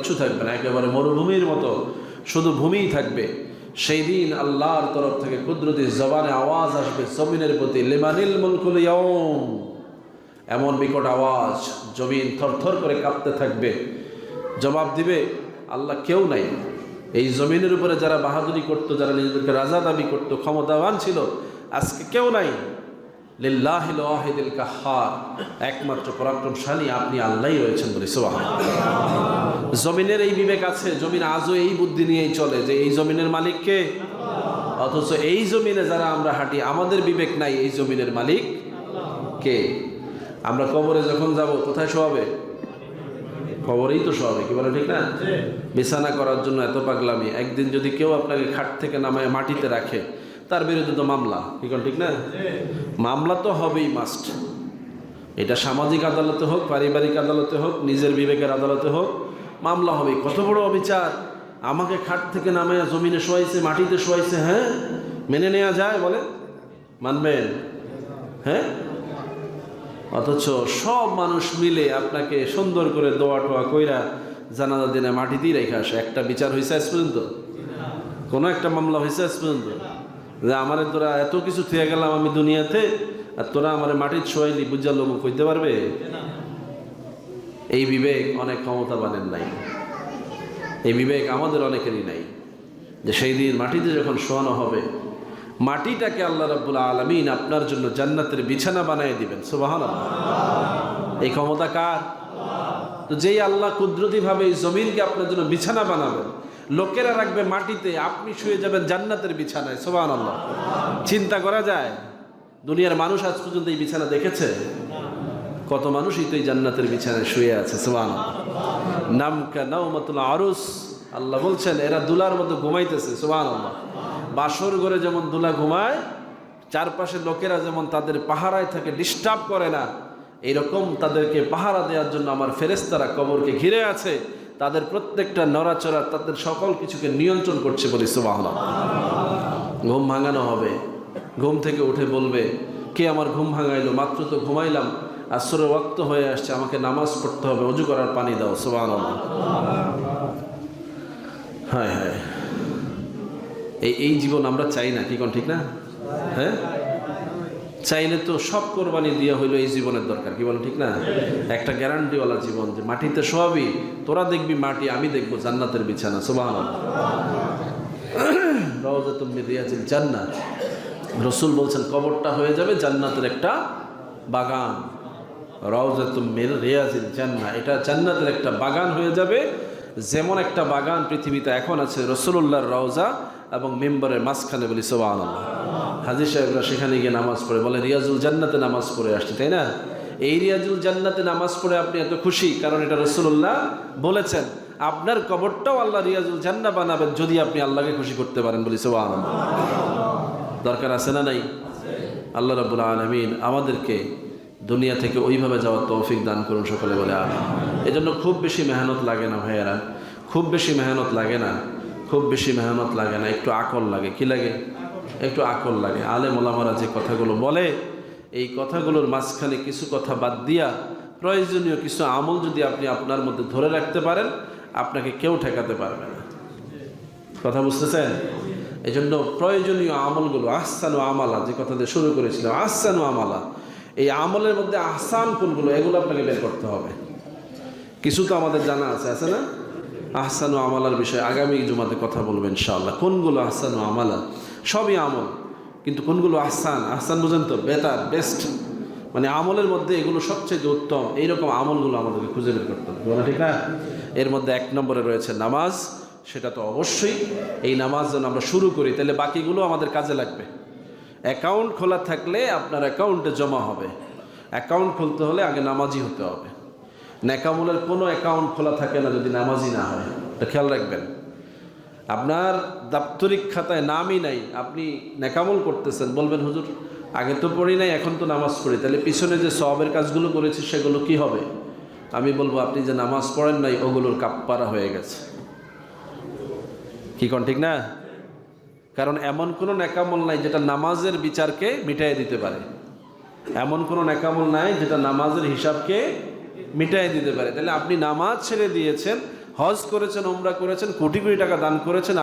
কিচ্ছু থাকবে না, একেবারে মরুভূমির মতো শুধু ভূমিই থাকবে। সেই দিন আল্লাহর তরফ থেকে কুদরতি জবানে আওয়াজ আসবে জমিনের প্রতি, লিমানিল মুলকুল ইয়াউম, এমন বিকট আওয়াজ জমিন থরথর করে কাঁপতে থাকবে। জবাব দিবে আল্লাহ কেউ নাই। এই জমিনের উপরে যারা বাহাদুরি করতো, যারা নিজেদেরকে রাজা দাবি করতো, ক্ষমতাবান ছিল, আজকে কেউ নাই। লিল্লাহিল ওয়াহিদিল কাহ্হার, একমাত্র পরাক্রমশালী আপনি আল্লাহই রয়েছেন বলে সুবহানাল্লাহ। জমিনের এই বিবেক আছে, জমিন আজও এই বুদ্ধি নিয়েই চলে যে এই জমিনের মালিক কে। অথচ এই জমিনে যারা আমরা হাঁটি, আমাদের বিবেক নাই এই জমিনের মালিক কে। আমরা কবরে যখন যাব কোথায় শোয়াবে? কবরেই তো শোয়াবে, কি বলে ঠিক না? বিছানা করার জন্য এত পাগলামি। একদিন যদি কেউ আপনাকে খাট থেকে নামায় মাটিতে রাখে, তার বিরুদ্ধে তো মামলা, কি ঠিক না? মামলা তো হবেই, মাস্ট। এটা সামাজিক আদালতে হোক, পারিবারিক আদালতে হোক, নিজের বিবেকের আদালতে হোক, মামলা হবে। কত বড় অবিচার! আমাকে খাট থেকে নামায় জমিনে শোয়াইছে, মাটিতে শোয়াইছে। হ্যাঁ, মেনে নেওয়া যায়? বলে মানবেন? হ্যাঁ। অথচ সব মানুষ মিলে আপনাকে সুন্দর করে দোয়া টোয়া কইরা জানাজা দিনে মাটিতেই রেখে আসে। একটা বিচার হয়েছে আজ পর্যন্ত? কোনো একটা মামলা হয়েছে আজ পর্যন্ত? যে আমারে তোরা এত কিছু থুয়ে গেলাম আমি দুনিয়াতে, আর তোরা আমারে মাটির শোয়াইলি, বুঝা লোক কইতে পারবে? এই বিবেক অনেক ক্ষমতাবানের নাই, এই বিবেক আমাদের অনেকেরই নাই, যে সেই দিন মাটিতে যখন শোয়ানো হবে, মাটিটাকে আল্লাহ রাব্বুল আলামিন আপনার জন্য জান্নাতের বিছানা বানিয়ে দিবেন। সুবহানাল্লাহ। এই ক্ষমতা কার? তো যেই আল্লাহ কুদরতিভাবে এই জমিনকে আপনার জন্য বিছানা বানাবেন, লোকেরা রাখবে মাটিতে, আপনি শুয়ে যাবেন জান্নাতের বিছানায়। সুবহানাল্লাহ। চিন্তা করা যায়? দুনিয়ার মানুষ আজ পর্যন্ত এই বিছানা দেখেছে? কত মানুষই তো এই জান্নাতের বিছানায় শুয়ে আছে। সুবহানাল্লাহ। নামকা নাওমাতুল আরুস, আল্লাহ বলছেন এরা দুলার মতো ঘুমাইতেছে। সুবহানাল্লাহ। বাসর ঘরে যেমন দুলা ঘুমায়, চারপাশে লোকেরা যেমন তাদের পাহারায় থাকে, ডিস্টার্ব করে না, এইরকম তাদেরকে পাহারা দেওয়ার জন্য আমার ফেরেশতারা কবরকে ঘিরে আছে। তাদের প্রত্যেকটা নড়াচড়া, তাদের সকল কিছুকে নিয়ন্ত্রণ করছে বলি সুবহানাল্লাহ। ঘুম ভাঙানো হবে, ঘুম থেকে উঠে বলবে কে আমার ঘুম ভাঙাইলো? মাত্র তো ঘুমাইলাম, আসরের ওয়াক্ত হয়ে আসছে, আমাকে নামাজ পড়তে হবে, ওযু করার পানি দাও। সুবহানাল্লাহ। হ্যাঁ হ্যাঁ, এই জীবন আমরা চাই না, কি কোন ঠিক না? হ্যাঁ, চাইলে তো সব কোরবানি দিয়া হইলো এই জীবনের দরকার, কি বলেন ঠিক না? একটা গ্যারান্টিওয়ালা জীবন, যে মাটিতে শোয়াবি, তোরা দেখবি মাটি, আমি দেখবো জান্নাতের বিছানা। সুবহানাল্লাহ। রাউযাতুম মিন রিয়াজিল জান্নাহ, রাসূল বলছেন কবরটা হয়ে যাবে জান্নাতের একটা বাগান। রাউযাতুম মিন রিয়াজিল জান্নাহ, এটা জান্নাতের একটা বাগান হয়ে যাবে। যেমন একটা বাগান পৃথিবীতে এখন আছে রাসূলুল্লাহর রওজা এবং মিম্বরের মাঝখানে, বলি সুবহানাল্লাহ। হাজী সাহেবরা সেখানে গিয়ে নামাজ পড়ে, বলে রিয়াজুল জান্নাতে নামাজ পড়ে আসছে, তাই না? এই রিয়াজুল জান্নাতে নামাজ পড়ে আপনি এত খুশি, কারণ এটা রাসূলুল্লাহ বলেছেন। আপনার কবরটাও আল্লাহ রিয়াজুল জান্নাহ বানাবেন যদি আপনি আল্লাহকে খুশি করতে পারেন, বলি সুবহানাল্লাহ। দরকার আছে না নাই? আল্লাহ রাব্বুল আলামিন আমাদেরকে দুনিয়া থেকে ওইভাবে যাওয়ার তৌফিক দান করুন, সকলে বলে আমিন। এজন্য খুব বেশি মেহনত লাগে না ভাইয়েরা, খুব বেশি মেহনত লাগে না, খুব বেশি মেহনত লাগে না, একটু আকল লাগে। কি লাগে? একটু আকল লাগে। আলেম ওলামারা যে কথাগুলো বলে, এই কথাগুলোর মাঝখানে কিছু কথা বাদ দিয়া প্রয়োজনীয় কিছু আমল যদি আপনি আপনার মধ্যে ধরে রাখতে পারেন, আপনাকে কেউ ঠেকাতে পারবে না। কথা বুঝতেছেন? এই জন্য প্রয়োজনীয় আমলগুলো, আহসানু আমালা, যে কথা দিয়ে শুরু করেছিলাম, আহসানু আমালা, এই আমলের মধ্যে আহসান কোনগুলো, এগুলো আপনাকে বের করতে হবে। কিছু তো আমাদের জানা আছে, আছে না? আহসানু আমালার বিষয়ে আগামী জুমাতে কথা বলবো ইনশাআল্লাহ। কোনগুলো আহসানু আমালা? সবই আমল, কিন্তু কোনগুলো আহসান? আহসান বুঝেন তো? বেটার, বেস্ট, মানে আমলের মধ্যে এগুলো সবচেয়ে উত্তম, এইরকম আমলগুলো আমাদেরকে খুঁজে বের করতে হবে, বলা ঠিক না? এর মধ্যে 1 নম্বরে রয়েছে নামাজ। সেটা তো অবশ্যই, এই নামাজ যেন আমরা শুরু করি, তাহলে বাকিগুলো আমাদের কাজে লাগবে। অ্যাকাউন্ট খোলা থাকলে আপনার অ্যাকাউন্টে জমা হবে। অ্যাকাউন্ট খুলতে হলে আগে নামাজি হতে হবে। নেকামলের কোনো অ্যাকাউন্ট খোলা থাকে না যদি নামাজি না হয়, এটা খেয়াল রাখবেন। আপনার দাপ্তরিক খাতায় নামই নাই, আপনি নেকামল করতেছেন, বলবেন হুজুর আগে তো পড়ি নাই, এখন তো নামাজ পড়ি, তাহলে পিছনে যে সওয়াবের কাজগুলো করেছি সেগুলো কি হবে? আমি বলবো আপনি যে নামাজ পড়েন নাই, ওগুলোর কাপ্পারা হয়ে গেছে। কি কোন ঠিক না? কারণ এমন কোনো নেকামল নাই যেটা নামাজের বিচারকে মিটাই দিতে পারে, এমন কোনো নেকামল নাই যেটা নামাজের হিসাবকে মিটাই দিতে পারে। তাহলে আপনি নামাজ ছেড়ে দিয়েছেন, হজ করেছেন, উমরা করেছেন, কোটি কোটি টাকা দান করেছেন,